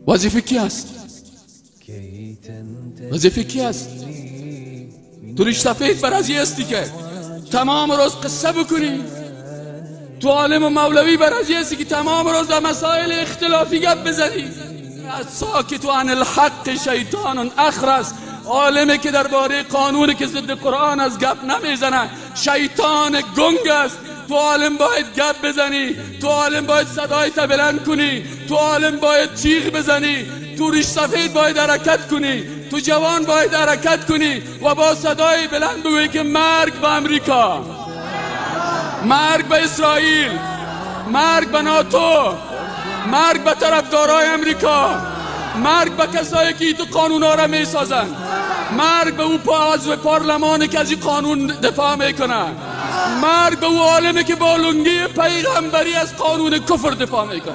وظیفه کی است؟ وظیفه کی است؟ تو ریش سفید برازی هستی که تمام روز قصه بکنی؟ تو عالم و مولوی برازی هستی که تمام روز در مسائل اختلافی گپ بزنی؟ ساکت عن الحق شیطان اخرس، عالمی که درباره قانونی که ضد قرآن از گپ نمیزنه شیطان گنگ است. تو عالم باید گپ بزنی، تو عالم باید صدایت بلند کنی، تو عالم باید تیغ بزنی، تو ریش سفید باید حرکت کنی، تو جوان باید حرکت کنی و با صدای بلند بگویی که مرگ به امریکا، مرگ به اسرائیل، مرگ به ناتو، مرگ به طرفدارای امریکا، مرگ به کسایی که تو قانونا را می سازن، مرگ به او عضو پارلمانی که از این قانون دفاع میکنه، مرگ به او عالمی که با لنگی پیغمبری از قانون کفر دفاع میکنه.